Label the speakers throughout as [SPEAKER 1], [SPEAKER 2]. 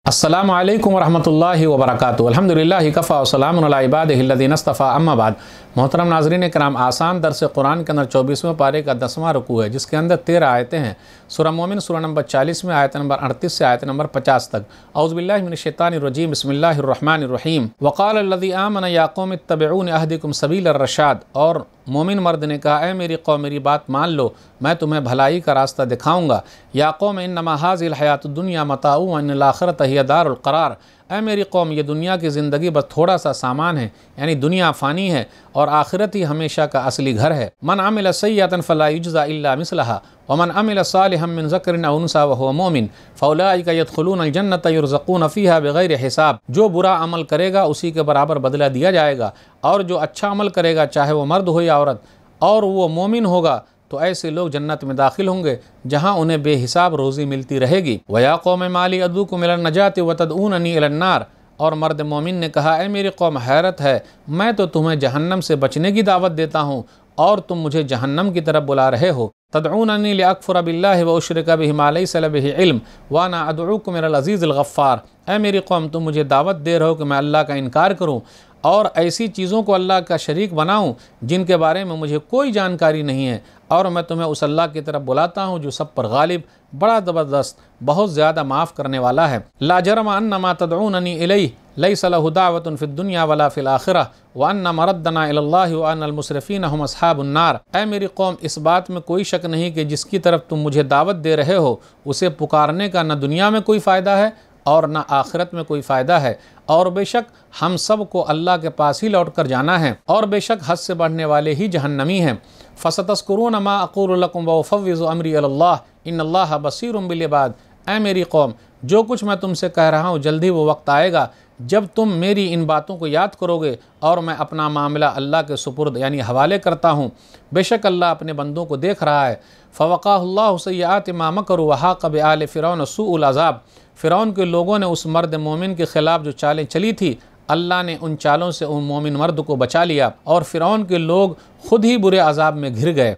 [SPEAKER 1] अस्सलामु अलैकुम वरहमतुल्लाहि वबरकातुहू। अल्हम्दुलिल्लाहि कफ़ा व सलामुन अला इबादिहिल्लज़ीना इस्तफ़ा, अम्मा बाद। मोहतरम नाज़रीन कराम, आसान दर्स कुरान के अंदर 24वें पारे का 10वां रुकू है, जिसके अंदर 13 आयतें हैं। सूरह मोमिन सूरह नंबर 40 में आयत नंबर 38 से आयत नंबर 50 तक। औज़ु बिल्लाहि मिनश शैतानिर रजीम, बिस्मिल्लाहिर रहमानिर रहीम। वक़ाल अल्लज़ी आमन या कौम इत्तबिऊन अहदिकुम सबीलर रशाद। और मोमिन मर्द ने कहा, ए मेरी कौम, मेरी बात मान लो, मैं तुम्हें भलाई का रास्ता दिखाऊंगा। या कौम इन्नमा हाज़िल हयातुद दुनिया मताउ व इन्नल आखिरत हिय दारुल क़रार। ऐ मेरी कौम, ये दुनिया की ज़िंदगी बस थोड़ा सा सामान है, यानी दुनिया फ़ानी है और आखिरत ही हमेशा का असली घर है। मन अमिल सय्यतन फला युज्ज़ा इल्ला मिस्लहा व मन अमिल सालिहन मिन ज़करिन औ उन्सा व हुवा मुमिन फउलाइका यदखुलूनल जन्नत युरज़क़ून फ़ीहा बिग़ैरि हिसाब। जो बुरा अमल करेगा उसी के बराबर बदला दिया जाएगा, और जो अच्छा अमल करेगा, चाहे वो मर्द हो या औरत, और वो मोमिन होगा, तो ऐसे लोग जन्नत में दाखिल होंगे जहां उन्हें बेहिसाब रोज़ी मिलती रहेगी। वया कौम माली अदूकुम इलन नजाति व तदऊननी इलन नार। और मर्द मोमिन ने कहा, ए मेरी कौम, हैरत है, मैं तो तुम्हें जहन्नम से बचने की दावत देता हूँ और तुम मुझे जहन्नम की तरफ बुला रहे हो। तदऊननी लिअकफ़ुर बिल्लाहि व उश्रिका बिही मा लैसा बिही इल्म व अना अदऊकुम इलल अज़ीज़िल गफ़्फ़ार। ए मेरी कौम, तुम मुझे दावत दे रहे हो कि मैं अल्लाह का इनकार करूँ और ऐसी चीज़ों को अल्लाह का शरीक बनाऊं जिनके बारे में मुझे कोई जानकारी नहीं है, और मैं तुम्हें उस अल्लाह की तरफ बुलाता हूं जो सब पर गालिब, बड़ा ज़बरदस्त, बहुत ज़्यादा माफ़ करने वाला है। ला जरम अन्नमा तदऊननी इलैहि लैसा लहु दावतुन फिद दुनिया वला फिल आखिरह व अन्ना मरद्दना इलल्लाहि व अन्नल मुस्रिफीन हुम अस्हाबुन नार। ऐ मेरी कौम, इस बात में कोई शक नहीं कि जिसकी तरफ तुम मुझे दावत दे रहे हो उसे पुकारने का न दुनिया में कोई फ़ायदा है और न आखिरत में कोई फ़ायदा है, और बेशक हम सब को अल्लाह के पास ही लौट कर जाना है, और बेशक हद से बढ़ने वाले ही जहन्नमी हैं। फसतज़कुरून मा अक़ूलु लकुम व उफ़व्विज़ु अमरी इलल्लाह इन्नल्लाह बसीरुम बिल इबाद। ऐ मेरी कौम, जो कुछ मैं तुमसे कह रहा हूँ, जल्दी वो वक्त आएगा जब तुम मेरी इन बातों को याद करोगे और मैं अपना मामला अल्लाह के सुपुर्द यानी हवाले करता हूँ। बेशक अल्लाह अपने बंदों को देख रहा है। फ़वक़ाहुल्लाहु सय्यआति मा मकरू व हाक़ बिआल फ़िरऔन सूउल अज़ाब। फ़िरऔन के लोगों ने उस मर्द मोमिन के ख़िलाफ़ जो चालें चली थी, अल्लाह ने उन चालों से उन मोमिन मर्द को बचा लिया, और फ़िरऔन के लोग खुद ही बुरे अज़ाब में घिर गए।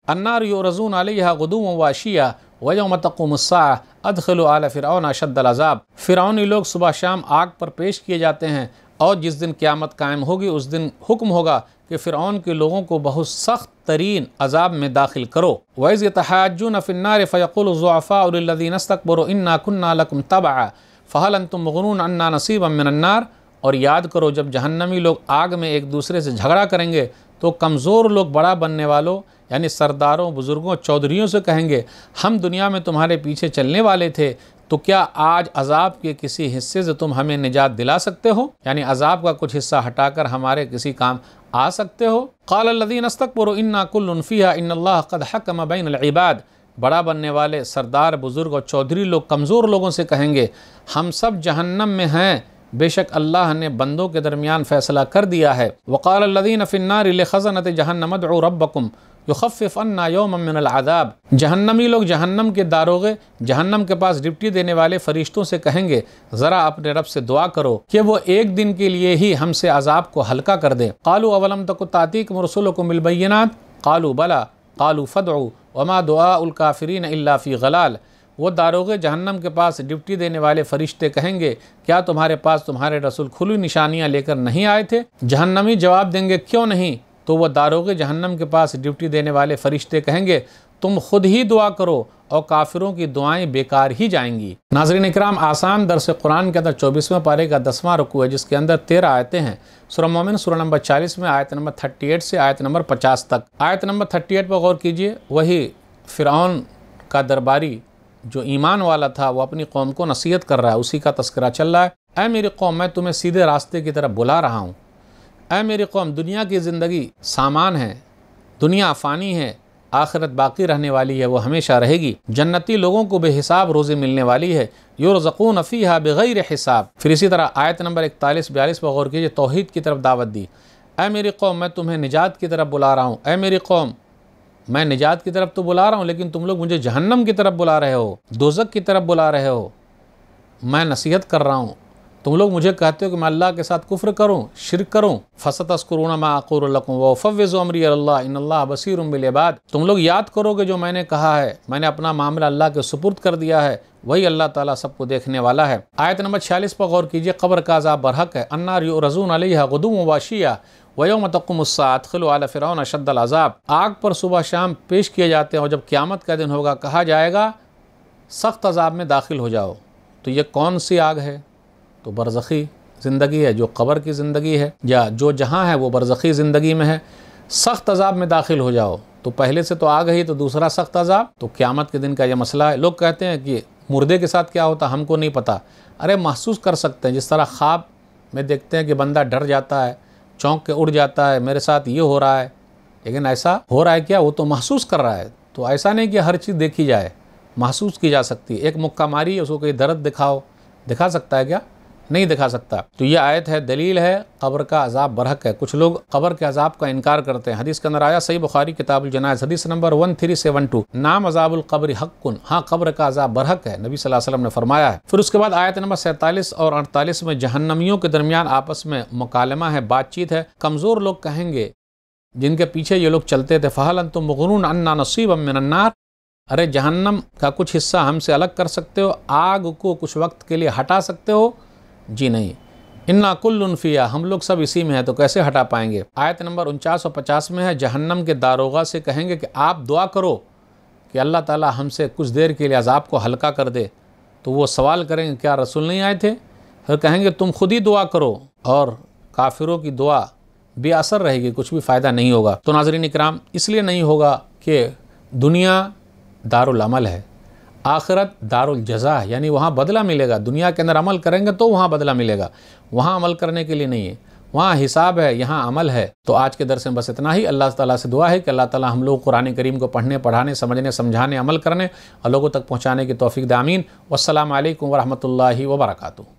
[SPEAKER 1] अन्नार युरज़ून अलैहा गुदुव्वन व अशिय्या व यौम तक़ूमुस्साअह अदख़िलू आला फ़िरऔन अशद्दल अज़ाब। फ़िरऔनी लोग सुबह शाम आग पर पेश किए जाते हैं, और जिस दिन क़यामत कायम होगी उस दिन हुक्म होगा कि फ़िरऔन के लोगों को बहुत सख्त तरीन अज़ाब में दाखिल करो। वइज़ यतहाज्जून फ़िन्नार फ़यक़ूलु ज़ुअफ़ाउ लिल्लज़ीना इस्तकबरू इन्ना कुन्ना लकुम तबअ फ़हल अंतुम मुग़नून अन्ना नसीबम मिनन नार। और याद करो, जब जहन्नमी लोग आग में एक दूसरे से झगड़ा करेंगे तो कमज़ोर लोग बड़ा बनने वालों यानी सरदारों, बुज़ुर्गों, चौधरियों से कहेंगे, हम दुनिया में तुम्हारे पीछे चलने वाले थे, तो क्या आज अज़ाब के किसी हिस्से से तुम हमें निजात दिला सकते हो, यानी अज़ाब का कुछ हिस्सा हटाकर हमारे किसी काम आ सकते हो। क़ाल अल्लज़ीना इस्तकबरू इन्ना कुल्लुन फ़ीहा इन्नल्लाह क़द हकम बैनल इबाद। बड़ा बनने वाले सरदार, बुज़ुर्ग और चौधरी लोग कमज़ोर लोगों से कहेंगे, हम सब जहन्नम में हैं, बेशक अल्लाह ने बंदों के दरमियान फ़ैसला कर दिया है। वक़ाल अल्लज़ीना फ़िन्नारि लिख़ज़नति जहन्नम उदउ रब्बकुम युख़फ़्फ़िफ़ अन्ना यौमम मिनल अज़ाब। जहन्नमी लोग जहन्नम के दारोगे, जहन्नम के पास ड्यूटी देने वाले फ़रिश्तों से कहेंगे, ज़रा अपने रब से दुआ करो कि वो एक दिन के लिए ही हमसे अज़ाब को हल्का कर दे। क़ालू अवलम तकु तातीकुम रुसुलुकुम बिल बय्यिनात क़ालू बला क़ालू फ़दउ वमा दुआउल काफ़िरीन इल्ला फ़ी ग़लाल। वो दारोगे जहन्नम के पास ड्यूटी देने वाले फ़रिश्ते कहेंगे, क्या तुम्हारे पास तुम्हारे रसूल खुली निशानियाँ लेकर नहीं आए थे? जहन्नमी जवाब देंगे, क्यों नहीं? तो वह दारोगे जहन्नम के पास ड्यूटी देने वाले फ़रिश्ते कहेंगे, तुम खुद ही दुआ करो और काफिरों की दुआएं बेकार ही जाएंगी। नाज़रीन इकराम, आसान दर्स कुरान के अंदर 24वें पारे का 10वां रुकू है, जिसके अंदर 13 आयतें हैं। सूरह मोमिन सूरह नंबर 40 में आयत नंबर 38 से आयत नंबर 50 तक। आयत नंबर 38 पर गौर कीजिए। वही फ़िरऔन का दरबारी जो ईमान वाला था, वो अपनी कौम को नसीहत कर रहा है, उसी का तस्करा चल रहा है। ऐ मेरी कौम, मैं तुम्हें सीधे रास्ते की तरफ बुला रहा हूँ। ऐ मेरी कौम, दुनिया की ज़िंदगी सामान है, दुनिया फ़ानी है, आखिरत बाकी रहने वाली है, वो हमेशा रहेगी। जन्नती लोगों को बेहिसाब रोज़ी मिलने वाली है। युरज़क़ून फ़ीहा बिग़ैरि हिसाब। फिर इसी तरह आयत नंबर 41-42 पर गौर कीजिए, तौहीद की तरफ दावत दी। ऐ मेरी कौम, मैं तुम्हें निजात की तरफ बुला रहा हूँ। ऐ मेरी कौम, मैं निजात की तरफ तो बुला रहा हूँ, लेकिन तुम लोग मुझे जहन्नम की तरफ बुला रहे हो, दोज़ख की तरफ बुला रहे हो। मैं नसीहत कर रहा हूँ, तुम लोग मुझे कहते हो कि मैं अल्लाह के साथ कुफ्र करूं, शिर्क करूं। फसतज़कुरून मा अक़ूलु लकुम व उफ़व्विज़ु अमरी इलल्लाह इन्नल्लाह बसीरुम बिल इबाद। तुम लोग याद करोगे जो मैंने कहा है, मैंने अपना मामला अल्लाह के सुपुर्द कर दिया है, वही अल्लाह ताला सबको देखने वाला है। आयत नंबर 46 पर गौर कीजिए, कब्र का अज़ाब बरहक है। अन्नार युरज़ून अलैहा गुदुव्वन व अशिय्या व यौम तक़ूमुस्साअ अदख़िलू आला फ़िरऔन अशद्दल अज़ाब। आग पर सुबह शाम पेश किए जाते हैं और जब क़यामत का दिन होगा कहा जाएगा सख्त अज़ाब में दाखिल हो जाओ। तो ये कौन सी आग है? तो बरज़खी ज़िंदगी है, जो कब्र की ज़िंदगी है, या जो जहाँ है वो बरज़खी ज़िंदगी में है। सख्त अज़ाब में दाखिल हो जाओ, तो पहले से तो आग है ही, तो दूसरा सख्त अज़ाब। तो क़यामत के दिन का ये मसला है। लोग कहते हैं कि मुर्दे के साथ क्या होता हमको नहीं पता। अरे महसूस कर सकते हैं, जिस तरह ख्वाब में देखते हैं कि बंदा डर जाता है, चौंक के उड़ जाता है, मेरे साथ ये हो रहा है, लेकिन ऐसा हो रहा है क्या? वो तो महसूस कर रहा है। तो ऐसा नहीं कि हर चीज़ देखी जाए, महसूस की जा सकती है। एक मुक्का मारी, उसको कोई दर्द दिखाओ, दिखा सकता है क्या? नहीं दिखा सकता। तो ये आयत है, दलील है कब्र का अज़ाब बरहक है। कुछ लोग कब्र के अज़ाब का इनकार करते हैं। हदीस के अंदर आया, सही बुखारी किताबुल जनाज़ हदीस नंबर 1372, नाम अज़ाबुल क़ब्र हक़्क़ुन, हाँ कब्र का अज़ाब बरहक है, नबी सल्लल्लाहु अलैहि वसल्लम ने फरमाया है। फिर उसके बाद आयत नंबर 47 और 48 में जहन्नमियों के दरमियान आपस में मुकालमा है, बातचीत है। कमज़ोर लोग कहेंगे, जिनके पीछे ये लोग चलते थे, फ़हल अंतुम मुग़्नून अन्ना नसीबम मिनन नार, अरे जहन्नम का कुछ हिस्सा हमसे अलग कर सकते हो, आग को कुछ वक्त के लिए हटा सकते हो? जी नहीं। इन्ना कुल्लुन फ़ीहा, हम लोग सब इसी में है, तो कैसे हटा पाएंगे? आयत नंबर 49 और 50 में है, जहन्नम के दारोगा से कहेंगे कि आप दुआ करो कि अल्लाह ताला हमसे कुछ देर के लिए अज़ाब को हल्का कर दे। तो वो सवाल करेंगे, क्या रसूल नहीं आए थे? फिर कहेंगे तुम खुद ही दुआ करो, और काफिरों की दुआ बेअसर रहेगी, कुछ भी फ़ायदा नहीं होगा। तो नाज़रीन इकराम, इसलिए नहीं होगा कि दुनिया दारुल अमल है, आखिरत दारुल जज़ा है, यानी वहाँ बदला मिलेगा। दुनिया के अंदर अमल करेंगे तो वहाँ बदला मिलेगा, वहाँ अमल करने के लिए नहीं है, वहाँ हिसाब है, यहाँ अमल है। तो आज के दर्स में बस इतना ही। अल्लाह ताला से दुआ है कि अल्लाह ताला हम लोग कुरान करीम को पढ़ने, पढ़ाने, समझने, समझाने, अमल करने और लोगों तक पहुँचाने की तौफीक दे। आमीन। वस्सलामु अलैकुम वरहमतुल्लाहि वबरकातुहू।